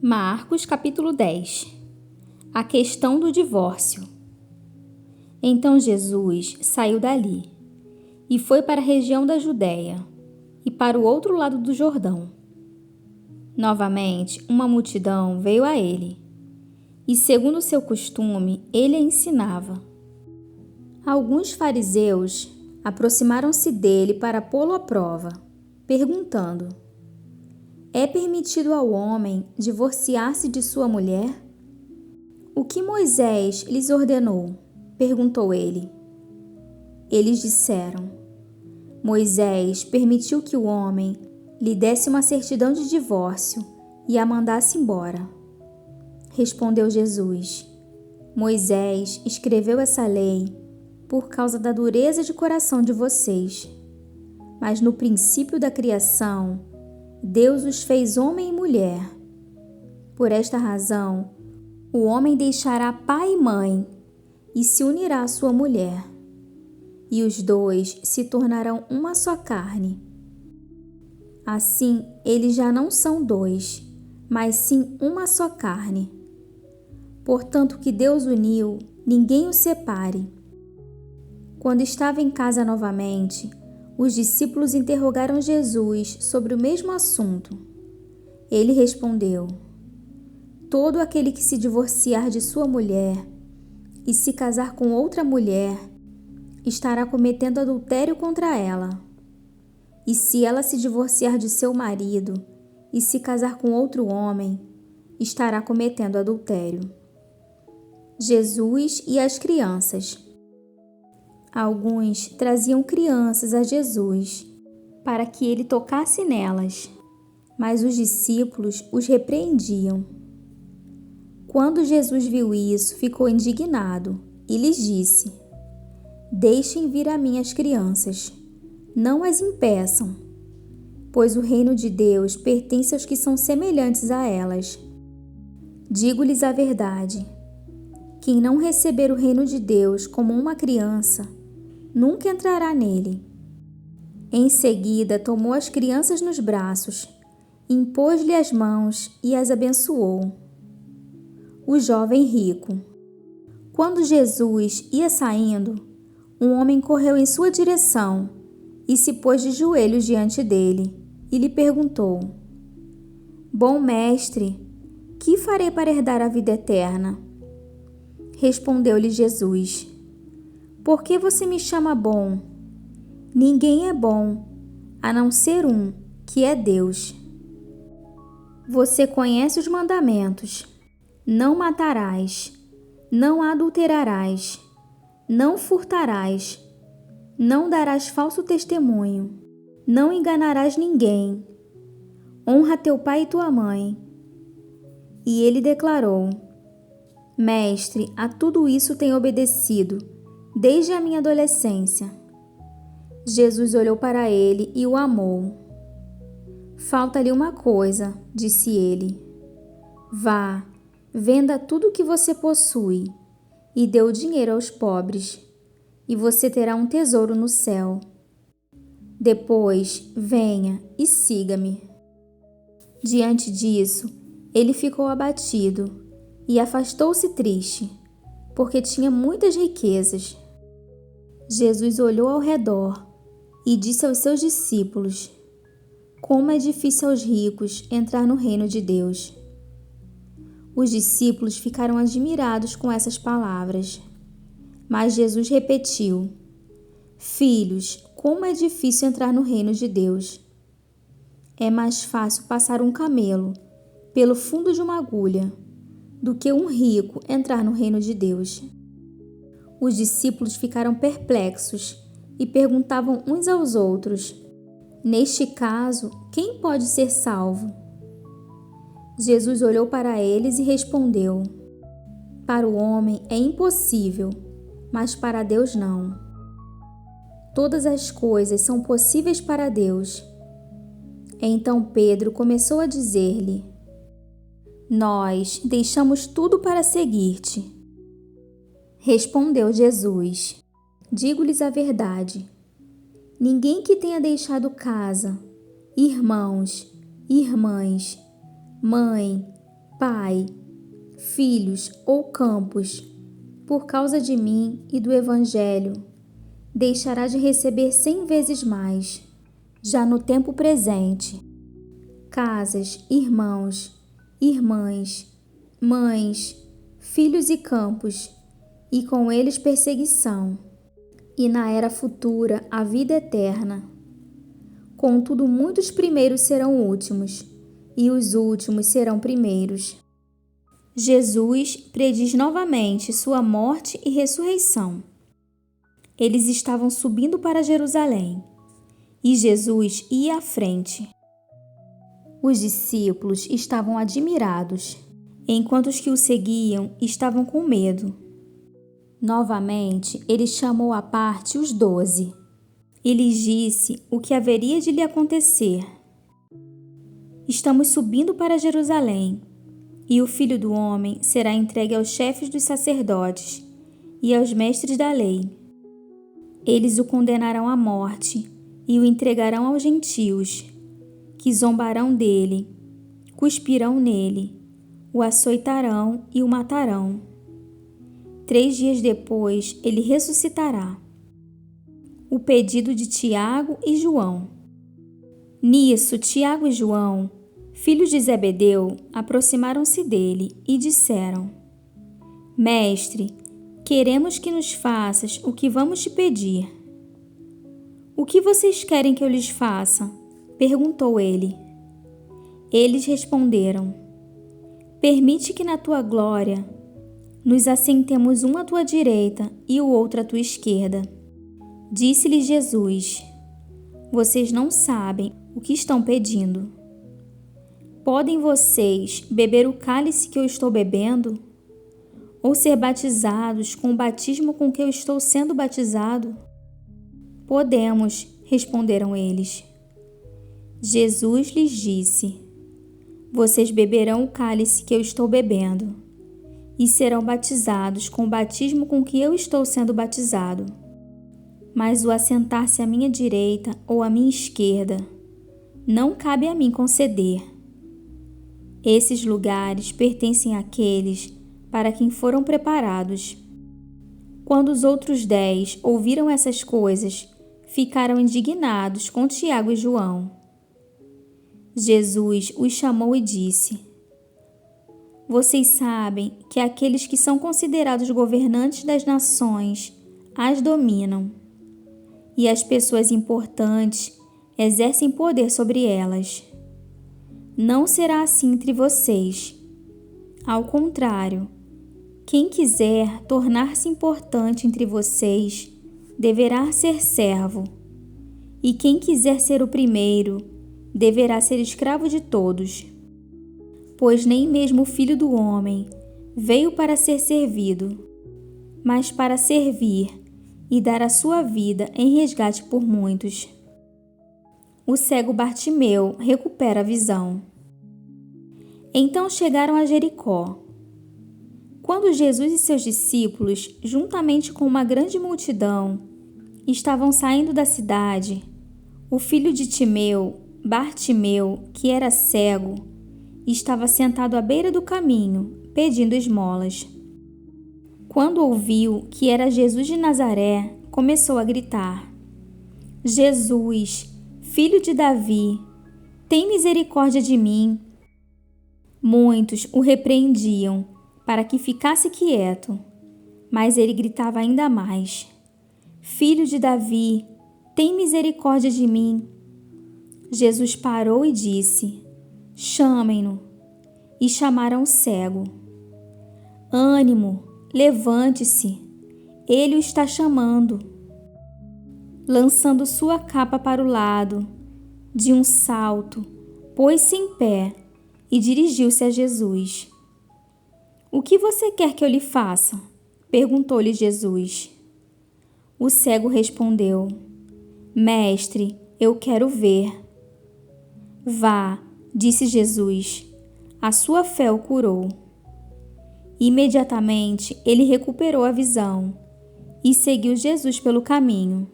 Marcos capítulo 10. A questão do divórcio. Então Jesus saiu dali e foi para a região da Judéia e para o outro lado do Jordão. Novamente, uma multidão veio a ele e, segundo seu costume, ele a ensinava. Alguns fariseus aproximaram-se dele para pô-lo à prova, perguntando: é permitido ao homem divorciar-se de sua mulher? O que Moisés lhes ordenou? Perguntou ele. Eles disseram: Moisés permitiu que o homem lhe desse uma certidão de divórcio e a mandasse embora. Respondeu Jesus: Moisés escreveu essa lei por causa da dureza de coração de vocês. Mas no princípio da criação, Deus os fez homem e mulher. Por esta razão, o homem deixará pai e mãe e se unirá à sua mulher, e os dois se tornarão uma só carne. Assim, eles já não são dois, mas sim uma só carne. Portanto, o que Deus uniu, ninguém o separe. Quando estava em casa novamente, os discípulos interrogaram Jesus sobre o mesmo assunto. Ele respondeu: todo aquele que se divorciar de sua mulher e se casar com outra mulher estará cometendo adultério contra ela. E se ela se divorciar de seu marido e se casar com outro homem, estará cometendo adultério. Jesus e as crianças. Alguns traziam crianças a Jesus para que ele tocasse nelas, mas os discípulos os repreendiam. Quando Jesus viu isso, ficou indignado e lhes disse: deixem vir a mim as crianças, não as impeçam, pois o reino de Deus pertence aos que são semelhantes a elas. Digo-lhes a verdade: quem não receber o reino de Deus como uma criança, nunca entrará nele. Em seguida, tomou as crianças nos braços, impôs-lhe as mãos e as abençoou. O jovem rico. Quando Jesus ia saindo, um homem correu em sua direção e se pôs de joelhos diante dele e lhe perguntou: bom mestre, que farei para herdar a vida eterna? Respondeu-lhe Jesus: por que você me chama bom? Ninguém é bom, a não ser um, que é Deus. Você conhece os mandamentos: não matarás, não adulterarás, não furtarás, não darás falso testemunho, não enganarás ninguém, honra teu pai e tua mãe. E ele declarou: mestre, a tudo isso tenho obedecido desde a minha adolescência. Jesus olhou para ele e o amou. Falta-lhe uma coisa, disse ele. Vá, venda tudo o que você possui e dê o dinheiro aos pobres, e você terá um tesouro no céu. Depois, venha e siga-me. Diante disso, ele ficou abatido e afastou-se triste, porque tinha muitas riquezas. Jesus olhou ao redor e disse aos seus discípulos: como é difícil aos ricos entrar no reino de Deus. Os discípulos ficaram admirados com essas palavras. Mas Jesus repetiu: filhos, como é difícil entrar no reino de Deus. É mais fácil passar um camelo pelo fundo de uma agulha do que um rico entrar no reino de Deus. Os discípulos ficaram perplexos e perguntavam uns aos outros: neste caso, quem pode ser salvo? Jesus olhou para eles e respondeu: para o homem é impossível, mas para Deus não. Todas as coisas são possíveis para Deus. Então Pedro começou a dizer-lhe: nós deixamos tudo para seguir-te. Respondeu Jesus: digo-lhes a verdade. Ninguém que tenha deixado casa, irmãos, irmãs, mãe, Pai, filhos ou campos, por causa de mim e do Evangelho, deixará de receber 100 vezes mais, já no tempo presente. Casas, irmãos, irmãs, mães, filhos e campos, e com eles perseguição, e na era futura a vida eterna. Contudo, muitos primeiros serão últimos, e os últimos serão primeiros. Jesus prediz novamente sua morte e ressurreição. Eles estavam subindo para Jerusalém, e Jesus ia à frente. Os discípulos estavam admirados, enquanto os que o seguiam estavam com medo. Novamente, ele chamou à parte os 12 e lhes disse o que haveria de lhe acontecer. Estamos subindo para Jerusalém, e o Filho do Homem será entregue aos chefes dos sacerdotes e aos mestres da lei. Eles o condenarão à morte e o entregarão aos gentios, que zombarão dele, cuspirão nele, o açoitarão e o matarão. 3 dias depois ele ressuscitará. O pedido de Tiago e João. Nisso, Tiago e João, filhos de Zebedeu, aproximaram-se dele e disseram: Mestre, queremos que nos faças o que vamos te pedir. O que vocês querem que eu lhes faça? Perguntou ele. Eles responderam: Permite que na tua glória nos assentemos um à tua direita e o outro à tua esquerda. Disse-lhes Jesus: Vocês não sabem o que estão pedindo. Podem vocês beber o cálice que eu estou bebendo? Ou ser batizados com o batismo com que eu estou sendo batizado? Podemos, responderam eles. Jesus lhes disse: Vocês beberão o cálice que eu estou bebendo, e serão batizados com o batismo com que eu estou sendo batizado. Mas o assentar-se à minha direita ou à minha esquerda não cabe a mim conceder. Esses lugares pertencem àqueles para quem foram preparados. Quando os outros 10 ouviram essas coisas, ficaram indignados com Tiago e João. Jesus os chamou e disse: Vocês sabem que aqueles que são considerados governantes das nações as dominam, e as pessoas importantes exercem poder sobre elas. Não será assim entre vocês. Ao contrário, quem quiser tornar-se importante entre vocês deverá ser servo, e quem quiser ser o primeiro deverá ser escravo de todos. Pois nem mesmo o Filho do Homem veio para ser servido, mas para servir e dar a sua vida em resgate por muitos. O cego Bartimeu recupera a visão. Então chegaram a Jericó. Quando Jesus e seus discípulos, juntamente com uma grande multidão, estavam saindo da cidade, o filho de Timeu, Bartimeu, que era cego, estava sentado à beira do caminho, pedindo esmolas. Quando ouviu que era Jesus de Nazaré, começou a gritar: Jesus, filho de Davi, tem misericórdia de mim. Muitos o repreendiam para que ficasse quieto, mas ele gritava ainda mais: Filho de Davi, tem misericórdia de mim. Jesus parou e disse: Chamem-no. E chamaram o cego. Ânimo, levante-se, ele o está chamando. Lançando sua capa para o lado, de um salto, pôs-se em pé e dirigiu-se a Jesus. O que você quer que eu lhe faça? Perguntou-lhe Jesus. O cego respondeu: Mestre, eu quero ver. Vá, disse Jesus, a sua fé o curou. Imediatamente ele recuperou a visão e seguiu Jesus pelo caminho.